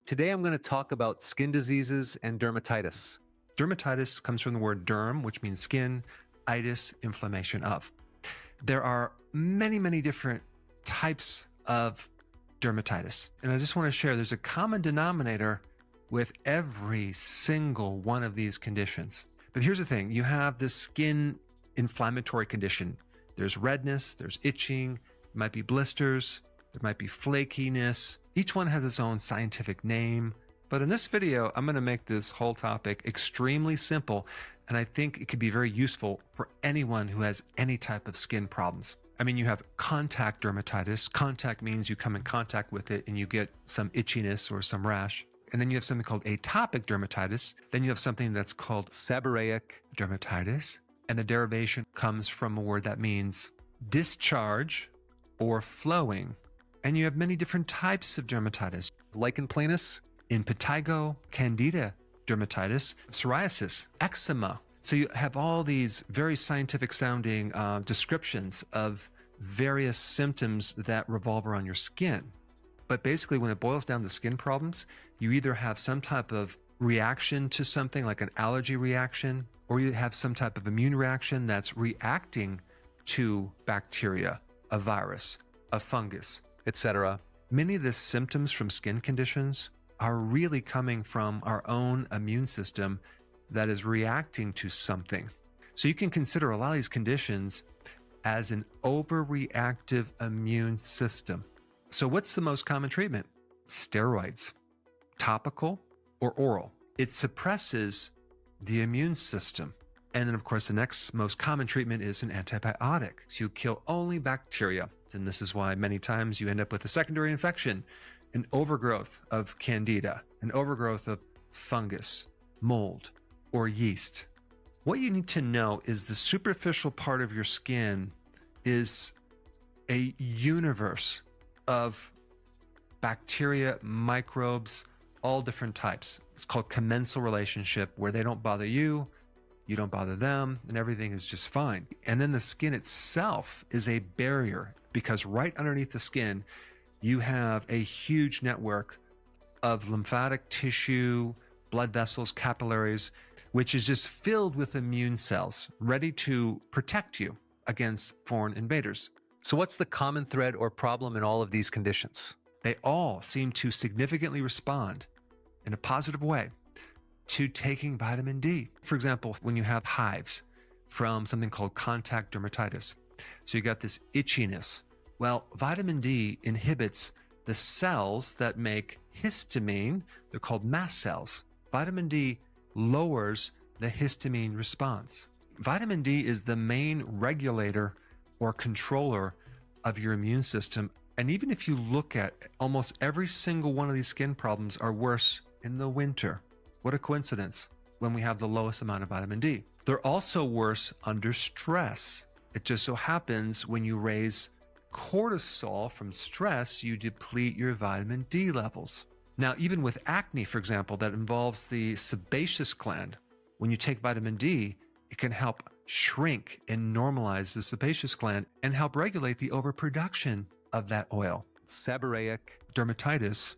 Today I'm going to talk about skin diseases and dermatitis. Dermatitis comes from the word derm, which means skin, itis, inflammation of. There are many different types of dermatitis. And I just want to share there's a common denominator with every single one of these conditions. But here's the thing, you have this skin inflammatory condition. There's redness, there's itching, there might be blisters, there might be flakiness. Each one has its own scientific name. But in this video, I'm going to make this whole topic extremely simple, and I think it could be very useful for anyone who has any type of skin problems. I mean, you have contact dermatitis. Contact means you come in contact with it and you get some itchiness or some rash. And then you have something called atopic dermatitis. Then you have something that's called seborrheic dermatitis. And the derivation comes from a word that means discharge or flowing. And you have many different types of dermatitis. Lichen planus, impetigo, candida dermatitis, psoriasis, eczema. So you have all these very scientific sounding descriptions of various symptoms that revolve around your skin. But basically when it boils down to skin problems, you either have some type of reaction to something like an allergy reaction, or you have some type of immune reaction that's reacting to bacteria, a virus, a fungus, etc. Many of the symptoms from skin conditions are really coming from our own immune system that is reacting to something. So you can consider a lot of these conditions as an overreactive immune system. So what's the most common treatment? Steroids, topical or oral. It suppresses the immune system. And then of course, the next most common treatment is an antibiotic. So you kill only bacteria. And this is why many times you end up with a secondary infection, an overgrowth of candida, an overgrowth of fungus, mold, or yeast. What you need to know is the superficial part of your skin is a universe of bacteria, microbes, all different types. It's called commensal relationship, where they don't bother you, you don't bother them, and everything is just fine. And then the skin itself is a barrier, because right underneath the skin, you have a huge network of lymphatic tissue, blood vessels, capillaries, which is just filled with immune cells, ready to protect you against foreign invaders. So what's the common thread or problem in all of these conditions? They all seem to significantly respond in a positive way to taking vitamin D. For example, when you have hives from something called contact dermatitis, so you got this itchiness. Well, vitamin D inhibits the cells that make histamine. They're called mast cells. Vitamin D lowers the histamine response. Vitamin D is the main regulator or controller of your immune system. And even if you look at almost every single one of these skin problems are worse in the winter. What a coincidence, when we have the lowest amount of vitamin D. They're also worse under stress. It just so happens when you raise cortisol from stress, you deplete your vitamin D levels. Now, even with acne, for example, that involves the sebaceous gland, when you take vitamin D, it can help shrink and normalize the sebaceous gland and help regulate the overproduction of that oil. Seborrheic dermatitis,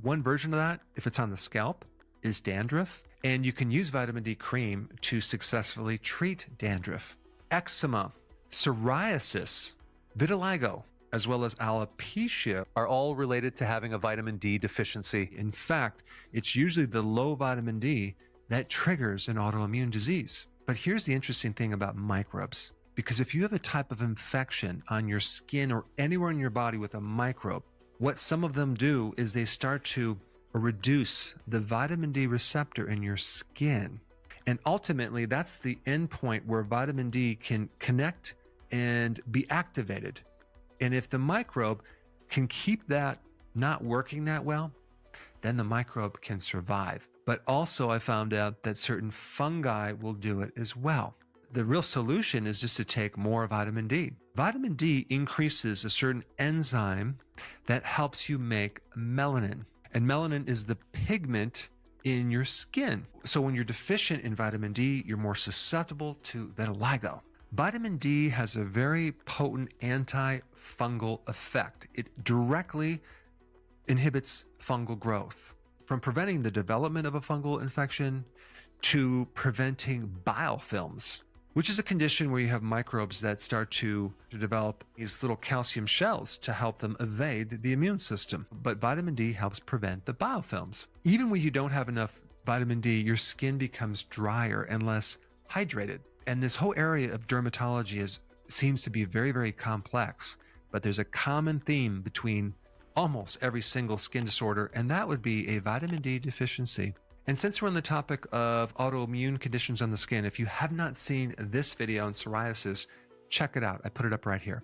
one version of that, if it's on the scalp, is dandruff, and you can use vitamin D cream to successfully treat dandruff. Eczema, psoriasis, vitiligo, as well as alopecia are all related to having a vitamin D deficiency. In fact, it's usually the low vitamin D that triggers an autoimmune disease. But here's the interesting thing about microbes, because if you have a type of infection on your skin or anywhere in your body with a microbe, what some of them do is they start to reduce the vitamin D receptor in your skin. And ultimately, that's the endpoint where vitamin D can connect and be activated. And if the microbe can keep that not working that well, then the microbe can survive. But also I found out that certain fungi will do it as well. The real solution is just to take more vitamin D. Vitamin D increases a certain enzyme that helps you make melanin. And melanin is the pigment in your skin. So when you're deficient in vitamin D, you're more susceptible to vitiligo. Vitamin D has a very potent antifungal effect. It directly inhibits fungal growth. from preventing the development of a fungal infection to preventing biofilms, which is a condition where you have microbes that start to develop these little calcium shells to help them evade the immune system. But vitamin D helps prevent the biofilms. Even when you don't have enough vitamin D, your skin becomes drier and less hydrated. And this whole area of dermatology seems to be very, very complex, but there's a common theme between almost every single skin disorder, and that would be a vitamin D deficiency. And since we're on the topic of autoimmune conditions on the skin, if you have not seen this video on psoriasis, check it out. I put it up right here.